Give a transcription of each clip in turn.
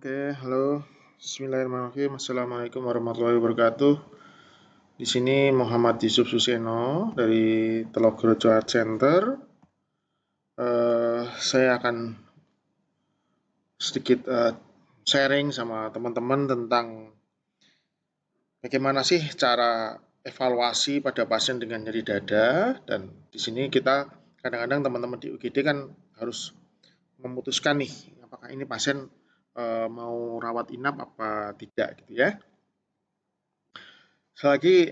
Oke, halo. Bismillahirrahmanirrahim. Assalamualaikum warahmatullahi wabarakatuh. Di sini Muhammad Yusuf Suseno dari Telogrojo Art Center. Saya akan sedikit sharing sama teman-teman tentang bagaimana sih cara evaluasi pada pasien dengan nyeri dada. Dan di sini kita kadang-kadang teman-teman di UGD kan harus memutuskan nih apakah ini pasien mau rawat inap apa tidak gitu ya. Selagi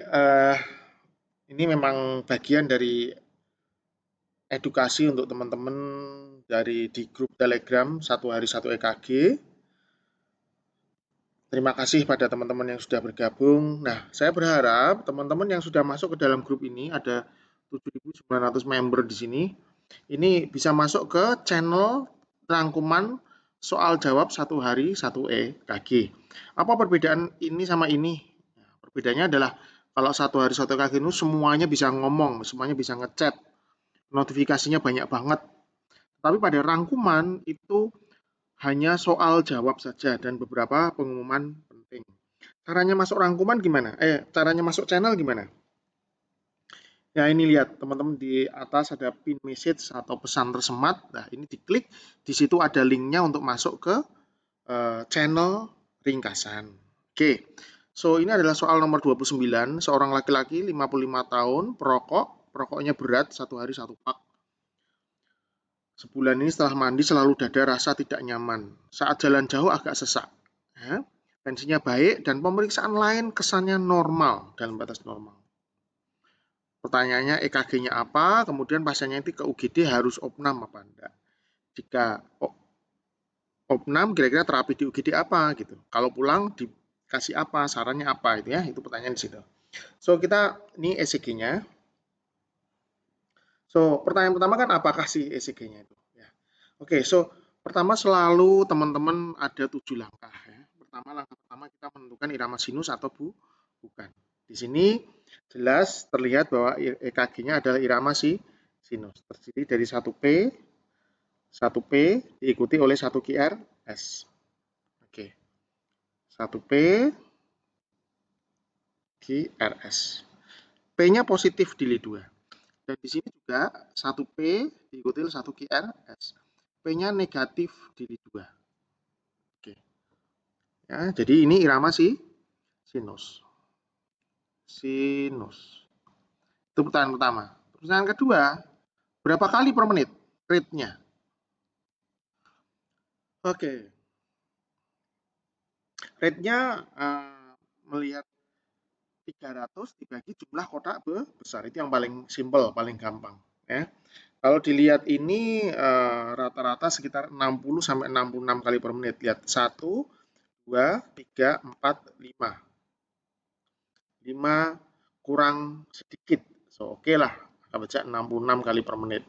ini memang bagian dari edukasi untuk teman-teman di grup Telegram satu hari satu EKG. Terima kasih pada teman-teman yang sudah bergabung. Nah, saya berharap teman-teman yang sudah masuk ke dalam grup ini ada 7.900 member di sini. Ini bisa masuk ke channel rangkuman soal jawab satu hari satu EKG. Apa perbedaan ini sama ini? Perbedaannya adalah kalau satu hari satu EKG itu semuanya bisa ngomong, semuanya bisa ngechat, notifikasinya banyak banget. Tapi pada rangkuman itu hanya soal jawab saja dan beberapa pengumuman penting. Caranya masuk rangkuman gimana? Caranya masuk channel gimana? Ya ini lihat teman-teman di atas ada pin message atau pesan tersemat. Nah ini diklik, di situ ada linknya untuk masuk ke channel ringkasan. Oke, so ini adalah soal nomor 29. Seorang laki-laki 55 tahun, perokoknya berat, satu hari satu pak. Sebulan ini setelah mandi selalu dada rasa tidak nyaman. Saat jalan jauh agak sesak. Ya. Tensinya baik dan pemeriksaan lain kesannya normal, dalam batas normal. Pertanyaannya EKG-nya apa, kemudian pasiennya itu ke UGD harus opnam apa enggak. Jika opnam kira-kira terapi di UGD apa gitu. Kalau pulang dikasih apa, sarannya apa itu ya, itu pertanyaan di situ. So kita ini ECG-nya. So pertanyaan pertama kan apakah sih ECG-nya itu? Ya. Oke, so pertama selalu teman-teman ada 7 langkah ya. Langkah pertama kita menentukan irama sinus atau bukan. Di sini jelas terlihat bahwa EKG-nya adalah irama sinus. Terdiri dari 1P diikuti oleh 1 QRS. Oke. 1P QRS. P-nya positif di lid 2. Dan di sini juga 1P diikuti oleh 1 QRS. P-nya negatif di lid 2. Oke. Ya, jadi ini irama sinus. Itu pertanyaan pertama. Pertanyaan kedua, berapa kali per menit rate-nya? Oke. Rate-nya melihat 300 dibagi jumlah kotak besar. Itu yang paling simple, paling gampang. Ya. Kalau dilihat ini rata-rata sekitar 60 sampai 66 kali per menit. Lihat 1, 2, 3, 4, 5. 5 kurang sedikit. So, oke lah. Kita baca 66 kali per menit.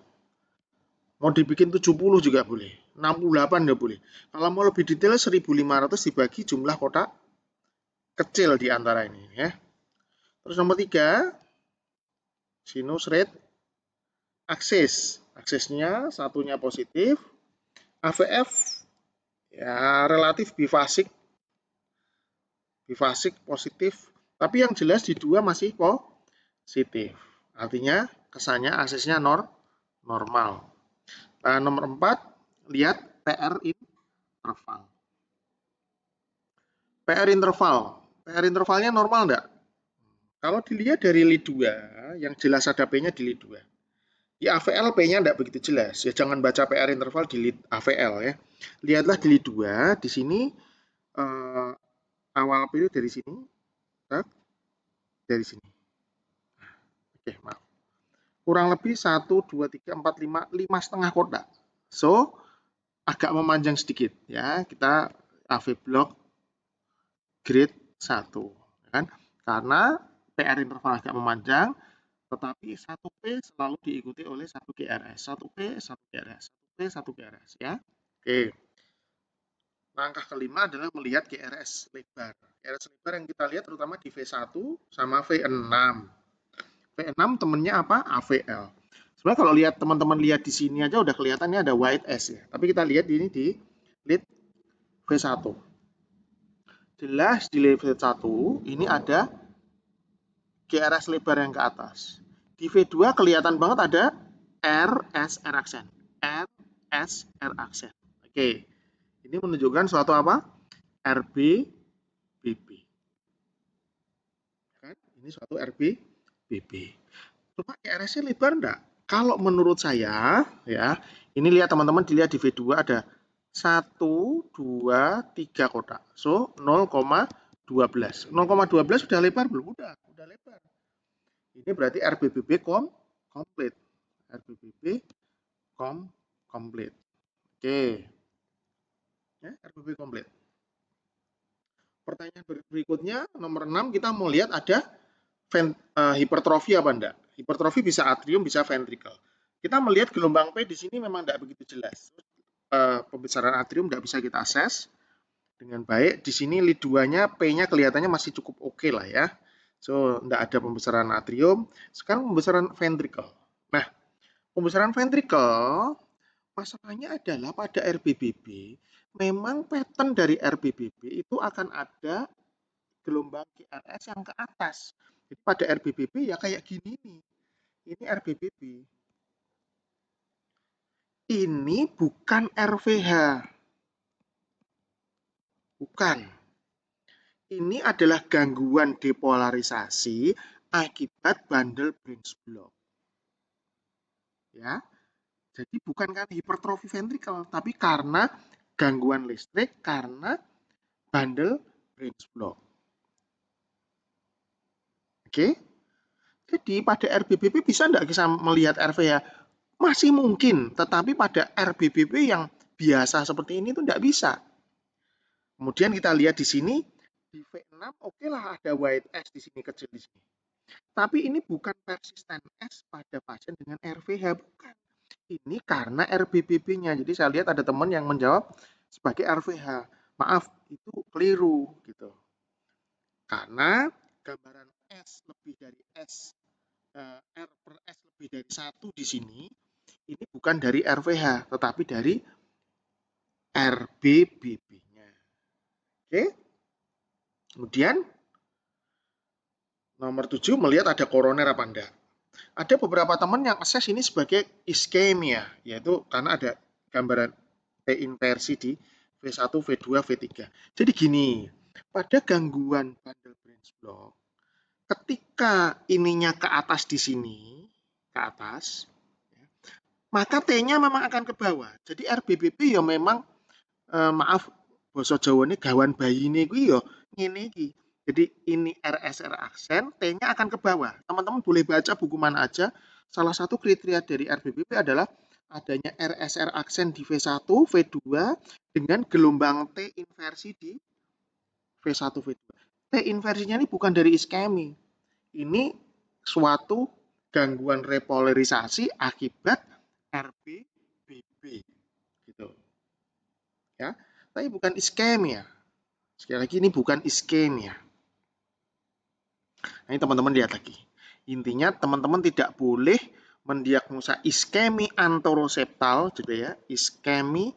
Mau dibikin 70 juga boleh. 68 juga boleh. Kalau mau lebih detail 1500 dibagi jumlah kotak kecil di antara ini ya. Terus nomor 3, sinus rate aksis. Aksisnya satunya positif. AVF ya relatif bifasik positif. Tapi yang jelas di 2 masih positif. Artinya kesannya aksisnya normal. Nah, nomor 4, lihat PR interval. PR intervalnya normal enggak? Kalau dilihat dari lid 2, yang jelas ada P-nya di lid 2. Di AVL P-nya enggak begitu jelas. Ya jangan baca PR interval di lid AVL ya. Lihatlah di lid 2, di sini awal P itu dari sini, dari sini. Oke, maaf. Kurang lebih 1, 2, 3, 4, 5, 5,5 kotak. So, agak memanjang sedikit ya. Kita AV block grade 1 kan? Karena PR interval agak memanjang, tetapi 1P selalu diikuti oleh 1 GRS. 1P, 1 GRS, 1P, 1 GRS ya. Oke. Langkah kelima adalah melihat GRS lebar. GRS lebar yang kita lihat terutama di V1 sama V6. V6 temennya apa? AVL. Sebenarnya kalau lihat teman-teman lihat di sini aja udah kelihatannya ada white S ya. Tapi kita lihat ini di lead V1. Jelas di level 1 ini ada GRS lebar yang ke atas. Di V2 kelihatan banget ada RSR aksen. RSR aksen. Oke. Ini menunjukkan suatu apa? RBBB. Kan? Ini suatu RBBB. Cuma GRS-nya lebar enggak? Kalau menurut saya, ya, ini lihat teman-teman, dilihat di V2 ada 1, 2, 3 kotak. So, 0,12. 0,12 sudah lebar belum? Udah lebar. Ini berarti RBBB komplit. RBBB komplit. Oke. Ya, RBBB komplit. Pertanyaan berikutnya, nomor 6, kita mau lihat ada hipertrofi apa enggak. Hipertrofi bisa atrium, bisa ventricle. Kita melihat gelombang P di sini memang tidak begitu jelas. Pembesaran atrium tidak bisa kita akses dengan baik. Di sini lead 2-nya, P-nya kelihatannya masih cukup oke lah ya. So, tidak ada pembesaran atrium. Sekarang pembesaran ventricle. Nah, pembesaran ventricle, masalahnya adalah pada RBBB, memang pattern dari RBBB itu akan ada gelombang GRS yang ke atas. Jadi pada RBBB ya kayak gini nih. Ini RBBB. Ini bukan RVH. Bukan. Ini adalah gangguan depolarisasi akibat bundle branch block. Ya. Jadi bukan karena hipertrofi ventricle, tapi karena gangguan listrik karena bundle branch block. Oke. Jadi pada RBBB bisa enggak kita melihat RVH? Masih mungkin, tetapi pada RBBB yang biasa seperti ini itu enggak bisa. Kemudian kita lihat di sini, di V6 oke lah ada white S di sini, kecil di sini. Tapi ini bukan persisten S pada pasien dengan RVH, bukan. Ini karena RBBB-nya. Jadi saya lihat ada teman yang menjawab sebagai RVH. Maaf, itu keliru gitu. Karena gambaran S lebih dari S, R per S lebih dari 1 di sini, ini bukan dari RVH, tetapi dari RBBB-nya. Oke. Kemudian nomor 7, melihat ada koroner apa enggak. Ada beberapa teman yang assess ini sebagai iskemia, yaitu karena ada gambaran T inversi di V1, V2, V3. Jadi gini, pada gangguan bundle branch block, ketika ininya ke atas di sini, ke atas, maka T-nya memang akan ke bawah. Jadi RBBB ya memang, maaf, basa Jawane gawan bayine kuwi ya ngene iki. Jadi ini RSR aksen, T-nya akan ke bawah. Teman-teman boleh baca buku mana aja. Salah satu kriteria dari RBBB adalah adanya RSR aksen di V1, V2 dengan gelombang T inversi di V1, V2. T inversinya ini bukan dari iskemi. Ini suatu gangguan repolarisasi akibat RBBB. Gitu. Ya, tapi bukan iskemia. Sekali lagi ini bukan iskemia. Nah, ini teman-teman lihat lagi. Intinya teman-teman tidak boleh mendiagnosa iskemi anteroseptal gitu ya, iskemi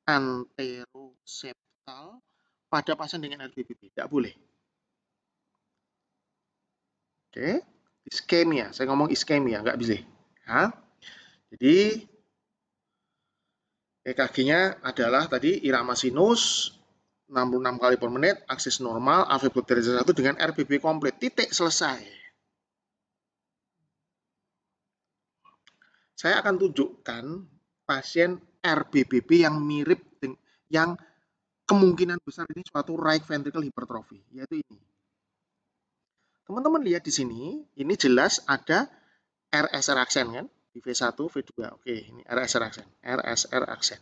anteroseptal pada pasien dengan RBBB, tidak boleh. Oke, iskemia, saya ngomong iskemia, nggak bisa. Ya. Jadi EKG-nya adalah tadi irama sinus 66 kali per menit, aksis normal, AV blood derajat 1 dengan RBB komplit, titik, selesai. Saya akan tunjukkan pasien RBBB yang mirip, yang kemungkinan besar ini suatu right ventricle hypertrophy, yaitu ini. Teman-teman lihat di sini, ini jelas ada RSR aksen kan, di V1, V2. Oke, ini RSR aksen, RSR aksen.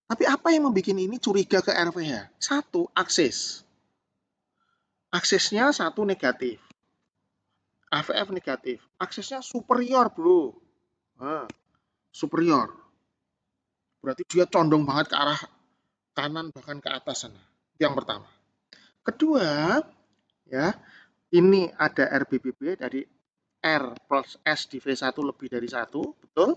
Tapi apa yang membuat ini curiga ke RVH? Satu, aksis. Aksesnya satu negatif. AVF negatif. Aksesnya superior, bro. Nah, superior. Berarti dia condong banget ke arah kanan, bahkan ke atas sana. Yang pertama. Kedua, ya, ini ada RBBB dari R plus S di V1 lebih dari 1, betul?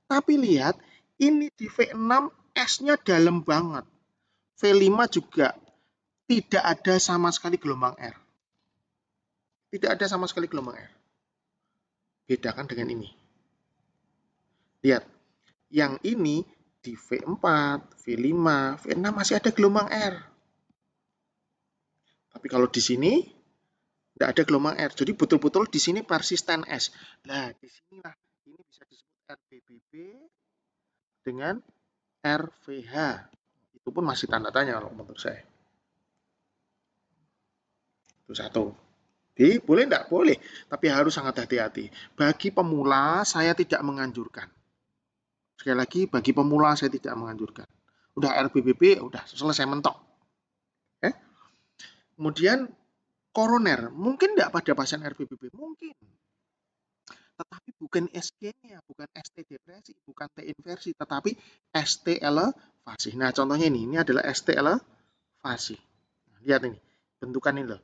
Tapi lihat, ini di V6 S-nya dalam banget. V5 juga Tidak ada sama sekali gelombang R. Tidak ada sama sekali gelombang R. Bedakan dengan ini. Lihat, yang ini di V4, V5, V6 masih ada gelombang R. Tapi kalau di sini tidak ada gelombang R. Jadi betul-betul di sini persisten S. Nah, di sinilah ini bisa disebut RBBB dengan RVH. Itu pun masih tanda tanya kalau menurut saya. Itu satu. Jadi boleh enggak? Boleh. Tapi harus sangat hati-hati. Bagi pemula, saya tidak menganjurkan. Sekali lagi, bagi pemula, saya tidak menganjurkan. Udah RBBB, udah selesai mentok. Kemudian koroner. Mungkin enggak pada pasien RBBB? Mungkin. Tetapi bukan SG-nya, bukan ST depresi, bukan T inversi, tetapi ST elevasi. Nah, contohnya ini adalah ST elevasi. Nah, lihat ini, bentukan ini loh.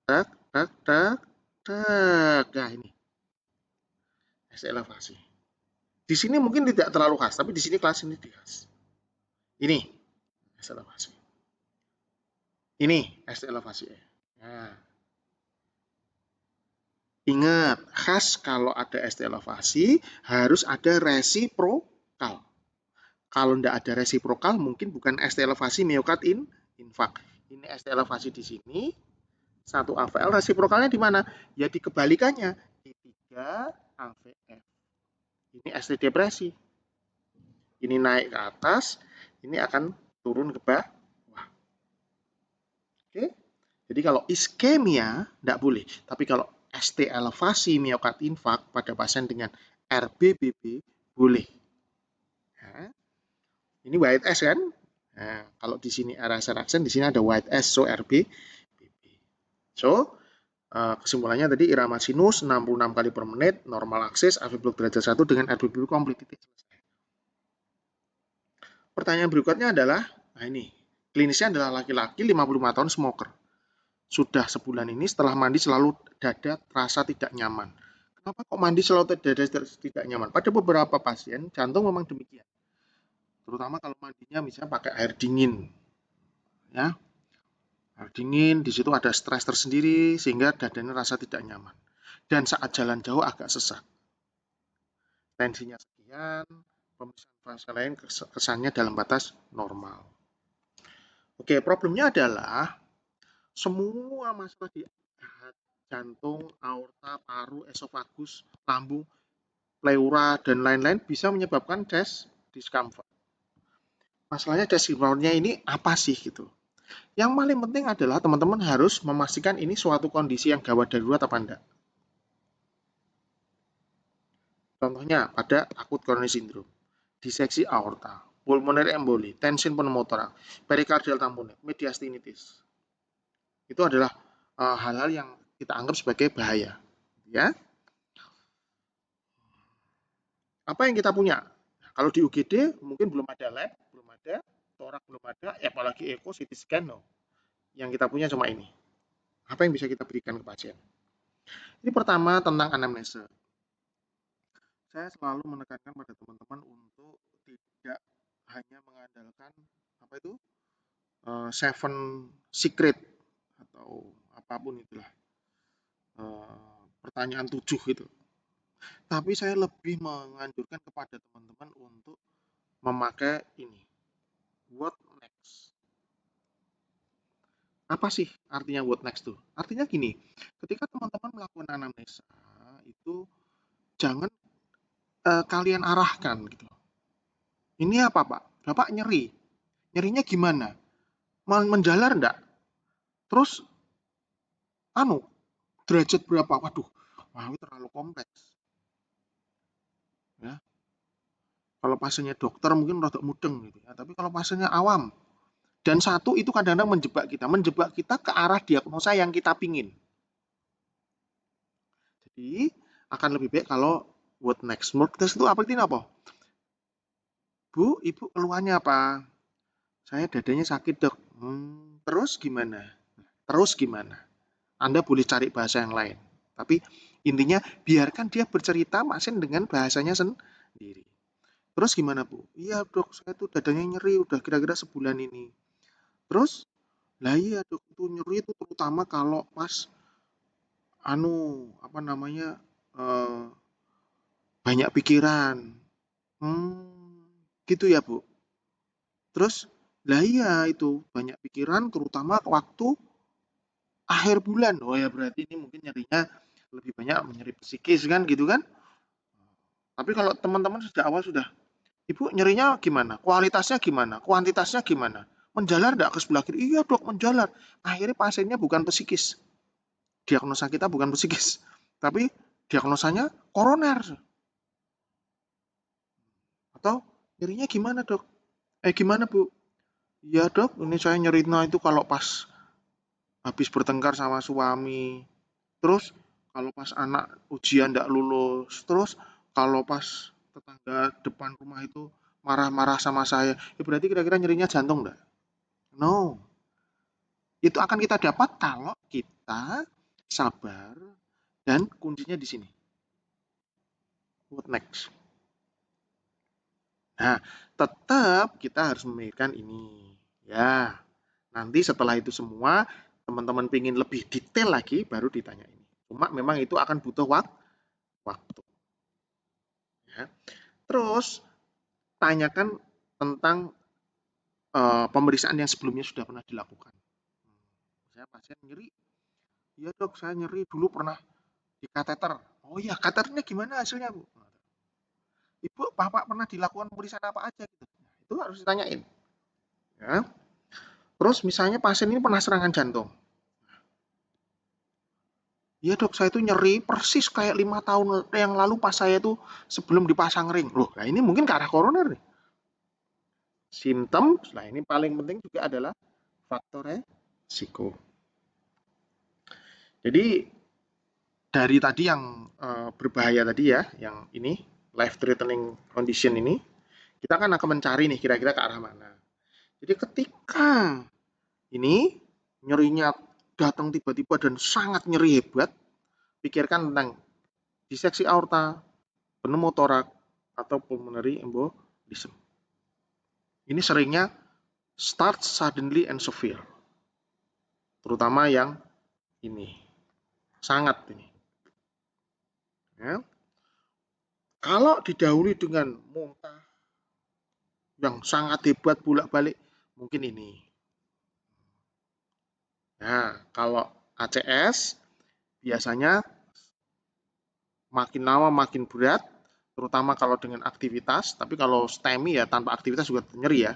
Tak, tak, tak, tak. Nah, ini ST elevasi. Di sini mungkin tidak terlalu khas, tapi di sini kelas ini khas. Ini ST elevasi. Ini ST elevasi. Nah, ingat, khas kalau ada ST elevasi harus ada resiprokal. Kalau tidak ada resiprokal, mungkin bukan ST elevasi miokard infark. Ini ST elevasi di sini, satu AVL, resiprokalnya di mana? Ya di kebalikannya, T3 AVF. Ini ST depresi. Ini naik ke atas, ini akan turun ke bawah. Oke? Jadi kalau iskemia, tidak boleh. Tapi kalau ST elevasi miokard infark pada pasien dengan RBBB, boleh. Nah, ini white S kan? Nah, kalau di sini RSR aksen, di sini ada white S, so RB. So, kesimpulannya tadi irama sinus 66 kali per menit, normal aksis, AV blok derajat 1 dengan RBB komplit. Pertanyaan berikutnya adalah, nah ini, klinisnya adalah laki-laki 55 tahun smoker. Sudah sebulan ini setelah mandi selalu dada terasa tidak nyaman. Kenapa kok mandi selalu dada tidak nyaman? Pada beberapa pasien, jantung memang demikian. Terutama kalau mandinya misalnya pakai air dingin. Ya, air dingin, di situ ada stres tersendiri sehingga dadanya rasa tidak nyaman. Dan saat jalan jauh agak sesak. Tensinya sekian, pemeriksaan fase lain kesannya dalam batas normal. Oke, problemnya adalah semua masalah di jantung, aorta, paru, esofagus, lambung, pleura, dan lain-lain bisa menyebabkan chest discomfort. Masalahnya chest discomfortnya ini apa sih gitu? Yang paling penting adalah teman-teman harus memastikan ini suatu kondisi yang gawat darurat apa enggak. Contohnya pada akut coronary syndrome, diseksi aorta, pulmonary emboli, tension pneumotoraks, pericardial tamponade, mediastinitis. Itu adalah hal-hal yang kita anggap sebagai bahaya. Ya, apa yang kita punya? Kalau di UGD mungkin belum ada lab, belum ada, torak belum ada, apalagi echo, CT scan, no. Yang kita punya cuma ini. Apa yang bisa kita berikan ke pasien? Ini pertama tentang anamnesa. Saya selalu menekankan pada teman-teman untuk tidak hanya mengandalkan apa itu seven secret atau apapun itulah pertanyaan 7 itu. Tapi saya lebih menganjurkan kepada teman-teman untuk memakai ini. What next? Apa sih artinya what next tuh? Artinya gini, ketika teman-teman melakukan anamnesa itu jangan kalian arahkan gitu. Ini apa Pak? Bapak nyeri. Nyerinya gimana? Menjalar enggak? Terus derajat berapa? Waduh, wah itu terlalu kompleks. Ya. Kalau pasiennya dokter mungkin rada mudeng gitu ya. Tapi kalau pasiennya awam dan satu itu kadang-kadang menjebak kita ke arah diagnosa yang kita pingin. Jadi akan lebih baik kalau what next. Menurut kita itu apa? Bu, ibu keluhannya apa? Saya dadanya sakit dok. Terus gimana? Terus gimana? Anda boleh cari bahasa yang lain. Tapi intinya biarkan dia bercerita pasien dengan bahasanya sendiri. Terus gimana Bu? Iya dok, saya tuh dadanya nyeri udah kira-kira sebulan ini. Terus, Lah iya dok, itu nyeri itu terutama kalau pas apa namanya, eee, banyak pikiran. Gitu ya, Bu? Terus, lah iya itu, banyak pikiran terutama waktu akhir bulan. Oh ya berarti ini mungkin nyerinya lebih banyak nyeri psikis kan gitu kan? Tapi kalau teman-teman sejak awal sudah, Ibu nyerinya gimana? Kualitasnya gimana? Kuantitasnya gimana? Menjalar enggak ke sebelah kiri? Iya dok, menjalar. Akhirnya pasiennya bukan psikis. Diagnosa kita bukan psikis. Tapi diagnosanya koroner. Atau nyerinya gimana dok? Gimana bu? Iya dok, ini saya nyerinya itu kalau pas habis bertengkar sama suami. Terus kalau pas anak ujian ndak lulus. Terus kalau pas tetangga depan rumah itu marah-marah sama saya. Ya berarti kira-kira nyerinya jantung enggak? No. Itu akan kita dapat kalau kita sabar dan kuncinya di sini. What next? Nah, tetap kita harus memikirkan ini. Ya, nanti setelah itu semua, teman-teman ingin lebih detail lagi, baru ditanya ini. Cuma memang itu akan butuh waktu. Ya. Terus, tanyakan tentang pemeriksaan yang sebelumnya sudah pernah dilakukan. Saya pasien nyeri, iya dok, saya nyeri dulu pernah di kateter. Oh iya, kateternya gimana hasilnya bu? Ibu, bapak pernah dilakukan pemeriksaan apa aja gitu? Nah, itu harus ditanyain. Ya. Terus misalnya pasien ini pernah serangan jantung. Iya dok, saya itu nyeri persis kayak 5 tahun yang lalu pas saya itu sebelum dipasang ring. Loh, nah ini mungkin ke arah koroner nih. Simptom, nah ini paling penting juga adalah faktor resiko. Jadi dari tadi yang berbahaya tadi ya, yang ini life threatening condition ini, kita kan akan mencari nih kira-kira ke arah mana. Jadi ketika ini nyerinya datang tiba-tiba dan sangat nyeri hebat, pikirkan tentang diseksi aorta, pneumotorak, atau pulmonary embolism. Ini seringnya start suddenly and severe. Terutama yang ini. Sangat ini. Ya. Kalau didahului dengan muntah yang sangat hebat bolak-balik, mungkin ini. Nah, kalau ACS biasanya makin lama makin berat, terutama kalau dengan aktivitas, tapi kalau STEMI ya tanpa aktivitas juga nyeri ya.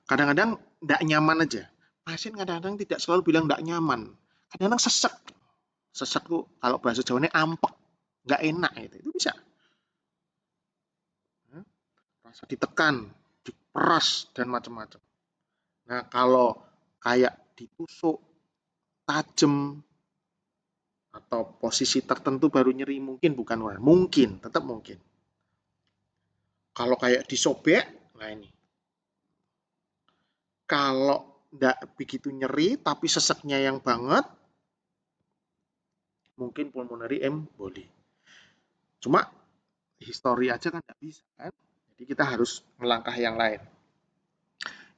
Kadang-kadang tidak nyaman aja. Pasien kadang-kadang tidak selalu bilang tidak nyaman. Kadang-kadang sesek. Sesek tuh kalau bahasa Jawanya ampek, nggak enak itu bisa. Rasa ditekan, diperas dan macam-macam. Nah kalau kayak ditusuk, tajam atau posisi tertentu baru nyeri mungkin bukan mungkin, tetap mungkin. Kalau kayak disobek, nah ini. Kalau nggak begitu nyeri tapi seseknya yang banget, mungkin pulmonary emboli. Cuma histori aja kan nggak bisa kan. Jadi kita harus melangkah yang lain.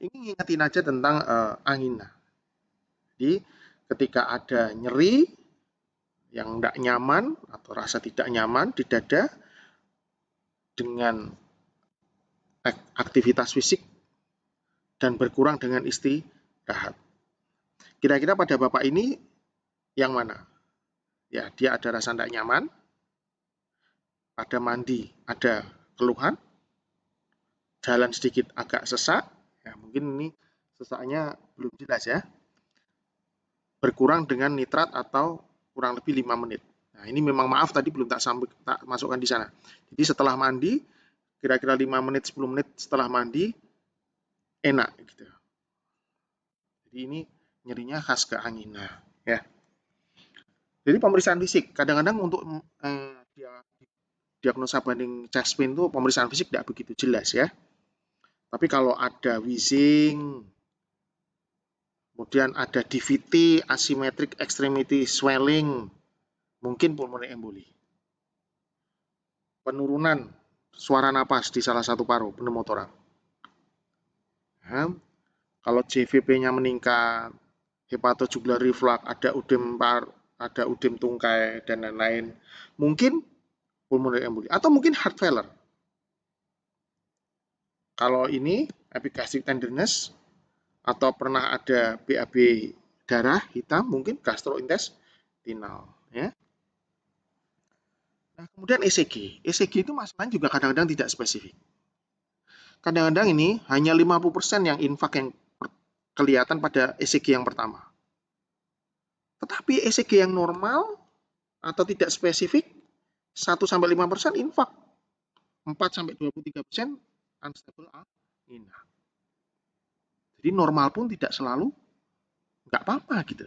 Ini ngingetin aja tentang angina. Jadi ketika ada nyeri yang tidak nyaman atau rasa tidak nyaman di dada dengan aktivitas fisik dan berkurang dengan istirahat. Kira-kira pada Bapak ini yang mana? Ya, dia ada rasa tidak nyaman, pada mandi ada keluhan, jalan sedikit agak sesak, ya mungkin ini sesaknya belum jelas ya, berkurang dengan nitrat atau kurang lebih 5 menit. Nah ini memang maaf tadi belum tak masukkan di sana. Jadi setelah mandi, kira-kira 5 menit, 10 menit setelah mandi, enak gitu. Jadi ini nyerinya khas ke angina ya. Jadi pemeriksaan fisik, kadang-kadang untuk diagnosa banding chest pain itu pemeriksaan fisik tidak begitu jelas ya. Tapi kalau ada wheezing, kemudian ada DVT, asymmetric extremity swelling, mungkin pulmonary emboli. Penurunan suara napas di salah satu paru, pneumotorak. Nah, Kalau JVP-nya meningkat, hepatojugular reflux, ada udem tungkai dan lain-lain, mungkin pulmonary emboli atau mungkin heart failure. Kalau ini epigastric tenderness atau pernah ada BAB darah hitam, mungkin gastrointestinal, ya. Nah, kemudian ECG. ECG itu masalahnya juga kadang-kadang tidak spesifik. Kadang-kadang ini hanya 50% yang infak yang kelihatan pada ECG yang pertama. Tetapi ECG yang normal atau tidak spesifik 1-5% infak. 4-23% unstable angina. Jadi normal pun tidak selalu nggak apa-apa gitu.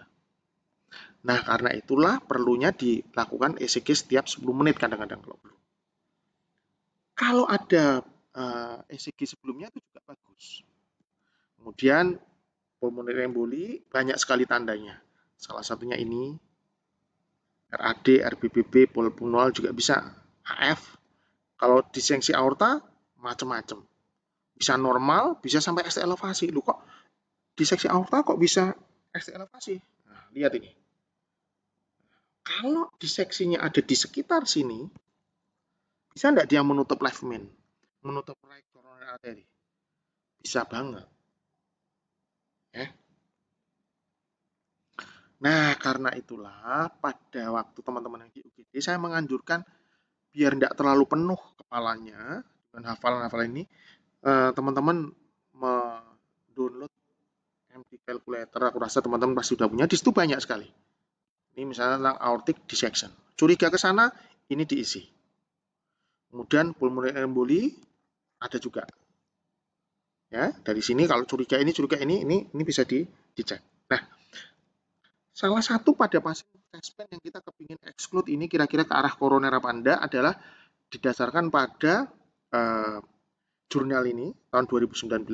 Nah, karena itulah perlunya dilakukan ECG setiap 10 menit kadang-kadang kalau perlu. Kalau ada ECG sebelumnya itu juga bagus. Kemudian pulmonary emboli banyak sekali tandanya. Salah satunya ini RAD, RBBB, polpunol juga bisa HF. Kalau disseksi aorta macam-macam. Bisa normal, bisa sampai ST elevasi. Lu kok diseksi aorta kok bisa ST elevasi? Nah, lihat ini. Kalau diseksinya ada di sekitar sini, bisa nggak dia menutup left main? Menutup right coronary artery? Bisa banget. Ya. Nah, karena itulah pada waktu teman-teman yang di UGD, saya menganjurkan biar tidak terlalu penuh kepalanya dengan hafalan-hafalan ini, teman-teman mendownload MD calculator. Aku rasa teman-teman pasti sudah punya. Di situ banyak sekali. Ini misalnya tentang aortic dissection. Curiga ke sana, ini diisi. Kemudian pulmonary emboli ada juga. Ya, dari sini kalau curiga ini bisa dicek. Nah, salah satu pada pasien chest pain yang kita kepingin exclude ini kira-kira ke arah koroner apa enggak adalah didasarkan pada jurnal ini tahun 2019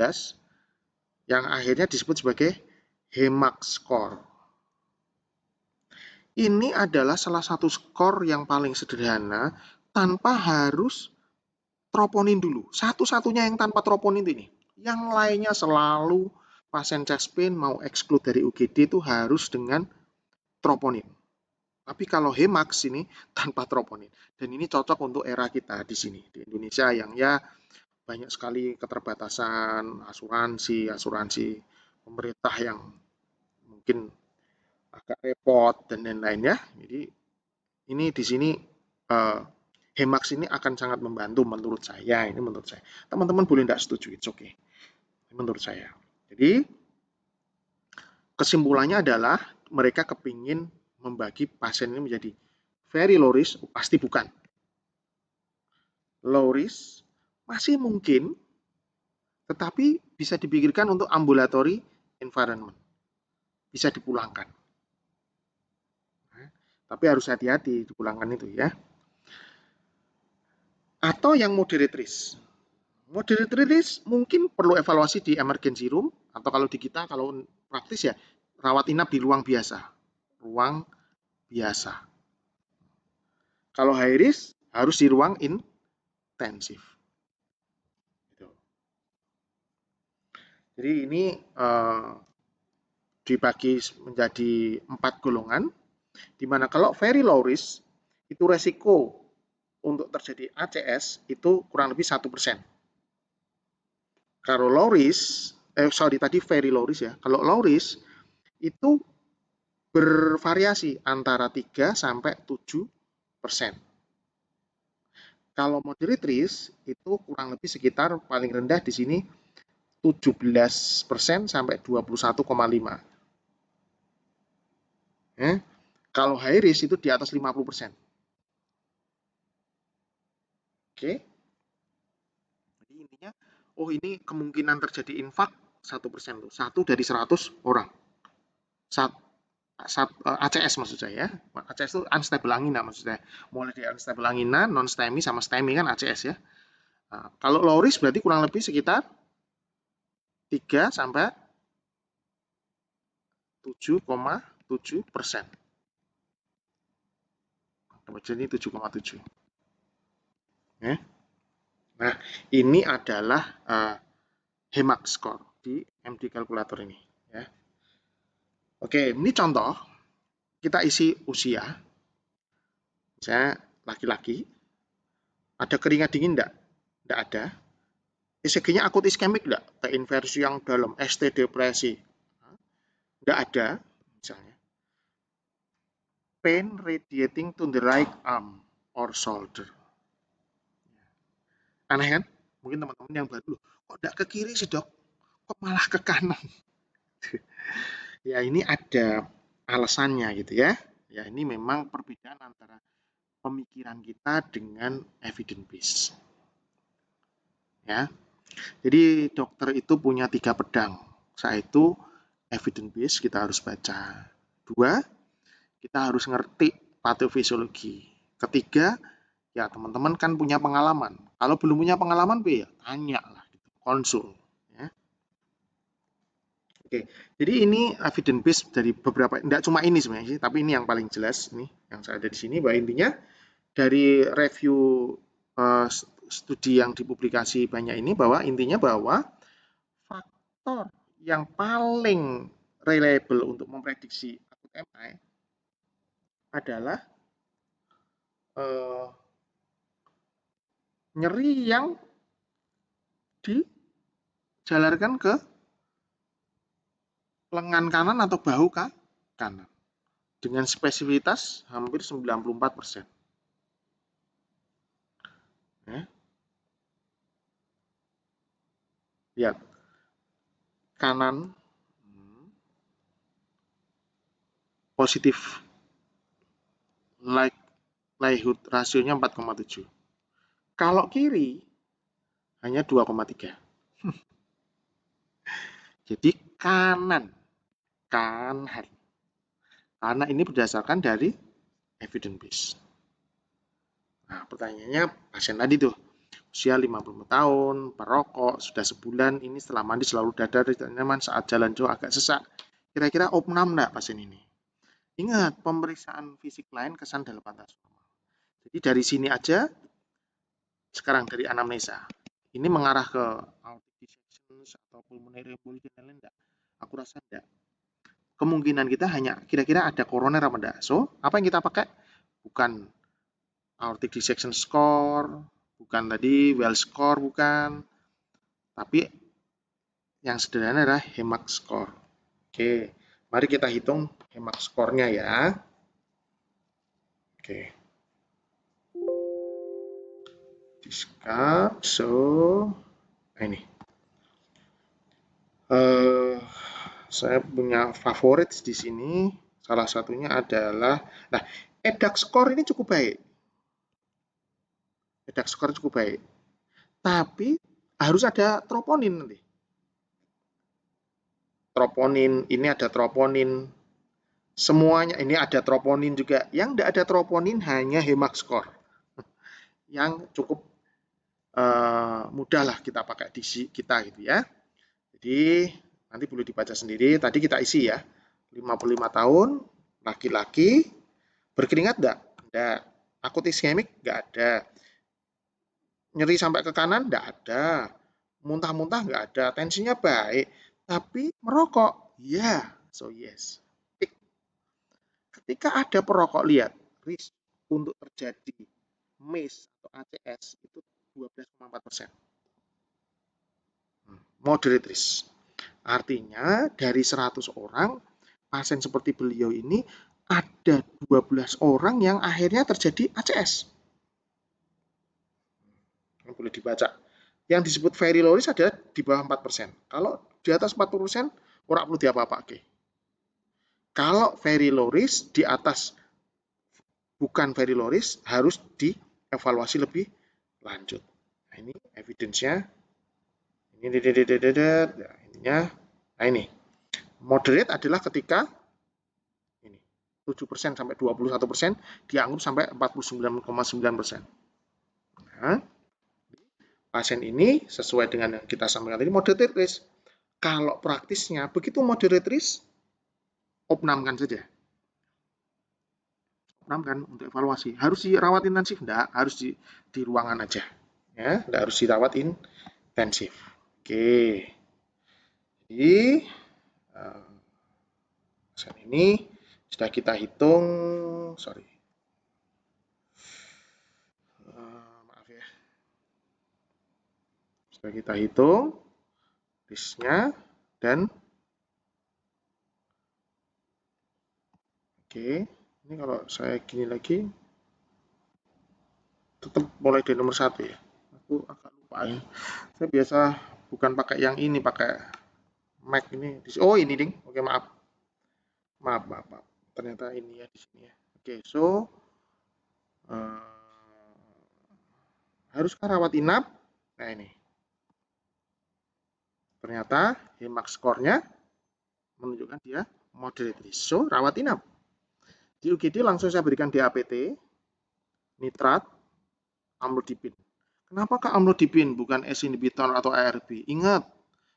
yang akhirnya disebut sebagai HEMAX score. Ini adalah salah satu skor yang paling sederhana tanpa harus troponin dulu. Satu-satunya yang tanpa troponin ini. Yang lainnya selalu pasien chest pain mau exclude dari UGD itu harus dengan troponin. Tapi kalau HEMAX ini tanpa troponin. Dan ini cocok untuk era kita di sini. Di Indonesia yang ya banyak sekali keterbatasan asuransi pemerintah yang mungkin agak repot dan lain-lain ya. Jadi ini di sini HEMAX ini akan sangat membantu menurut saya. Ini menurut saya. Teman-teman boleh tidak setuju, it's okay. Menurut saya. Jadi kesimpulannya adalah mereka kepingin membagi pasien ini menjadi very low risk, pasti bukan. Low risk masih mungkin, tetapi bisa dipikirkan untuk ambulatory environment. Bisa dipulangkan. Tapi harus hati-hati dipulangkan itu ya. Atau yang moderate risk. Moderate risk mungkin perlu evaluasi di emergency room, atau kalau di kita, kalau praktis ya, rawat inap di ruang biasa. Ruang biasa. Kalau high risk, harus di ruang intensif. Jadi ini dibagi menjadi 4 golongan, di mana kalau very low risk, itu resiko untuk terjadi ACS itu kurang lebih 1%. Kalau low risk, tadi very low risk ya. Kalau low risk itu bervariasi antara 3 sampai 7%. Kalau moderate risk itu kurang lebih sekitar paling rendah di sini 17% sampai 21,5%. Kalau high risk itu di atas 50%. Oke. Jadi intinya, oh ini kemungkinan terjadi infak 1% tuh. 1 dari 100 orang. ACS maksud saya. ACS itu unstable angina maksud saya. Mulai dari unstable angina, non-STEMI sama STEMI kan ACS ya. Nah, kalau low risk berarti kurang lebih sekitar 3 sampai 7,7%. Jadi 7,7. Nah, ini adalah HEMAX score. di MD kalkulator ini ya. Oke, ini contoh kita isi usia. Misalnya laki-laki, ada keringat dingin enggak? Enggak ada. ECG-nya akut iskemik enggak? T-inversi yang dalam, ST depresi. Enggak ada, misalnya. Pain radiating to the right arm or shoulder. Aneh kan? Mungkin teman-teman yang baru, kok enggak ke kiri sih dok? Kok malah ke kanan? Ya ini ada alasannya gitu ya. Ya ini memang perbedaan antara pemikiran kita dengan evidence base. Ya. Jadi dokter itu punya 3 pedang. Satu, evidence base kita harus baca. 2, kita harus ngerti patofisiologi. Ketiga, ya teman-teman kan punya pengalaman. Kalau belum punya pengalaman, ya tanya lah, gitu. Konsul. Ya. Oke, jadi ini evidence base dari beberapa, tidak cuma ini sebenarnya sih, tapi ini yang paling jelas nih, yang saya ada di sini, bahwa intinya dari review studi yang dipublikasi banyak ini, bahwa intinya bahwa faktor yang paling reliable untuk memprediksi akut MI adalah nyeri yang dijalarkan ke lengan kanan atau bahu kanan dengan spesifitas hampir 94%. Ya. Lihat kanan positif, likelihood rasionya 4,7. Kalau kiri hanya 2,3. Jadi kanan. Karena ini berdasarkan dari evidence base. Nah, pertanyaannya pasien tadi tuh, usia 50 tahun, perokok, sudah sebulan, ini setelah mandi selalu dada, tidak nyaman, saat jalan jauh agak sesak. Kira-kira opnam enggak pasien ini? Ingat, pemeriksaan fisik lain kesan dalam batas normal. Jadi dari sini aja, sekarang dari anamnesa, ini mengarah ke aortic dissection atau pulmonary embolism enggak? Aku rasa enggak. Kemungkinan kita hanya kira-kira ada koroner apa enggak. So, apa yang kita pakai? Bukan aortic dissection score, bukan tadi well score, bukan. Tapi yang sederhana adalah HEMAC score. Oke, mari kita hitung HEMAC score-nya ya. Oke. Discuss, so ini. Saya punya favorit di sini. Salah satunya adalah, nah, EDAX score ini cukup baik. EDAX score cukup baik. Tapi harus ada troponin nanti. Troponin, ini ada troponin. Semuanya ini ada troponin juga. Yang tidak ada troponin hanya HEMAC score. Yang cukup mudah lah kita pakai di kita gitu ya. Jadi nanti boleh dibaca sendiri. Tadi kita isi ya. 55 tahun, laki-laki, berkeringat enggak? Enggak. Akut iskemik? Enggak ada. Nyeri sampai ke kanan? Enggak ada. Muntah-muntah? Enggak ada. Tensinya baik. Tapi merokok? Ya. So yes. Ketika ada perokok, lihat. Risk untuk terjadi MACE atau ACS itu 12,4%. Moderate risk. Artinya dari 100 orang, pasien seperti beliau ini ada 12 orang yang akhirnya terjadi ACS. Boleh dibaca. Yang disebut very low risk adalah di bawah 4%. Kalau di atas 40%, orang perlu diapa-apa. Kalau very low risk di atas bukan very low risk harus dievaluasi lebih lanjut. Nah, ini evidence-nya. Nah, ini. Moderate adalah ketika ini 7% sampai 21% dianggap sampai 49,9%. Nah, pasien ini sesuai dengan yang kita sampaikan tadi moderate risk. Kalau praktisnya begitu moderate risk, opnamkan saja. Opnamkan untuk evaluasi. Harus dirawat intensif? Enggak, harus di ruangan aja. Ya, enggak harus dirawat intensif. Oke. Jadi pasien ini sudah kita hitung, maaf ya, sudah kita hitung risknya dan oke, ini kalau saya gini lagi tetap mulai dari nomor 1 ya. Aku agak lupa ya. Saya biasa bukan pakai yang ini, pakai Mac ini. Oh ini ding. Oke maaf. Maaf. Ternyata ini ya di sini ya. Oke, so haruskah rawat inap? Nah ini. Ternyata HEMAX score-nya menunjukkan dia moderate risk. So rawat inap. Di UGD langsung saya berikan DAPT, nitrat, amlodipin. Kenapakah amlodipin bukan ACE inhibitor atau ARB? Ingat,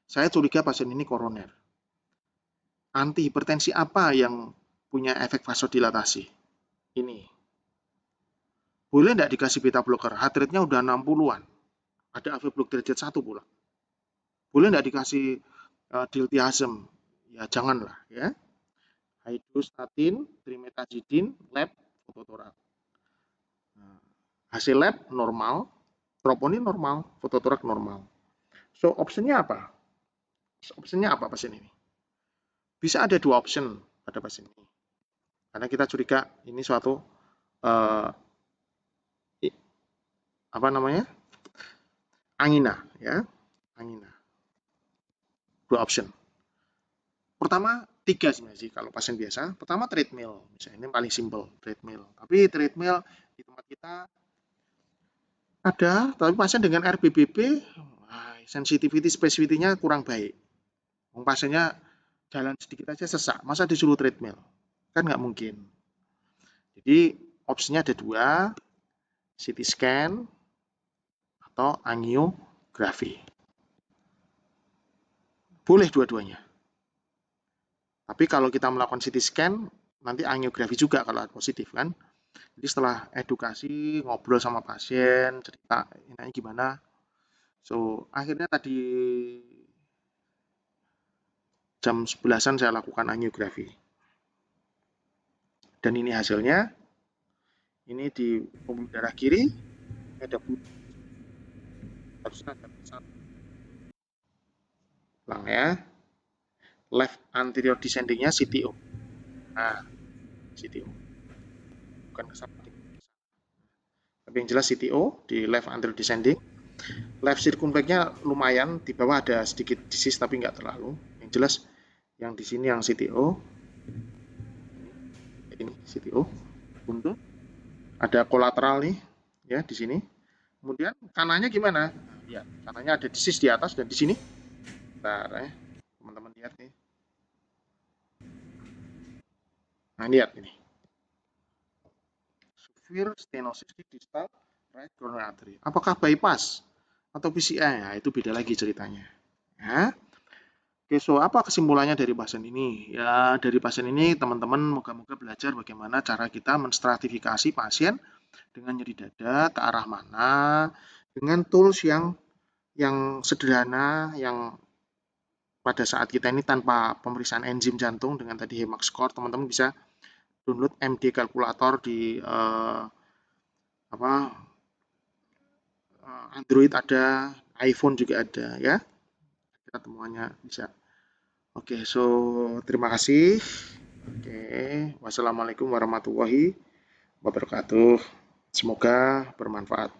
saya curiga pasien ini koroner. Antihipertensi apa yang punya efek vasodilatasi? Ini. Boleh nggak dikasih beta blocker? Heart rate-nya udah 60-an. Ada AV block derajat 1 pula. Boleh nggak dikasih diltiazem? Ya janganlah ya. Hydrostatin, trimetazidin, lab, fototorak. Hasil lab normal, troponin normal, fototorak normal. So optionnya apa? Optionnya apa pasien ini? Bisa ada 2 option pada pasien ini. Karena kita curiga ini suatu apa namanya? Angina ya. Angina. 2 option. Pertama 3 sebenarnya sih kalau pasien biasa. Pertama treadmill, misalnya ini paling simple, treadmill. Tapi treadmill di tempat kita ada, tapi pasien dengan RBBB sensitivity spesifitinya kurang baik. Pasiennya jalan sedikit aja sesak, masa disuruh treadmill? Kan nggak mungkin. Jadi opsinya ada 2, CT scan atau angiografi. Boleh dua-duanya. Tapi kalau kita melakukan CT scan, nanti angiografi juga kalau positif kan. Jadi setelah edukasi, ngobrol sama pasien, cerita ini gimana. So, akhirnya tadi jam 11-an saya lakukan angiografi. Dan ini hasilnya. Ini di pembuluh darah kiri, ada harusnya ada satu. Ulang ya. Left anterior descending-nya CTO. Nah, CTO. Bukan ke samping. Tapi yang jelas CTO di left anterior descending. Left circumflex-nya lumayan, di bawah ada sedikit disease tapi nggak terlalu. Yang jelas yang di sini yang CTO. Ini CTO. Untuk ada kolateral nih ya di sini. Kemudian kanannya gimana? Ya, kanannya ada disease di atas dan di sini. Bentar ya. Teman-teman lihat nih. Nah, lihat ini. Severe stenosis di distal right coronary artery. Apakah bypass atau PCI? Ya, itu beda lagi ceritanya. Ya. Oke, so apa kesimpulannya dari pasien ini? Ya, dari pasien ini teman-teman moga-moga belajar bagaimana cara kita menstratifikasi pasien dengan nyeri dada ke arah mana dengan tools yang sederhana, yang pada saat kita ini tanpa pemeriksaan enzim jantung dengan tadi HEMAX score, teman-teman bisa download MD kalkulator di Android ada, iPhone juga ada ya. Kita temuannya bisa. Oke, so terima kasih. Oke, wassalamualaikum warahmatullahi wabarakatuh. Semoga bermanfaat.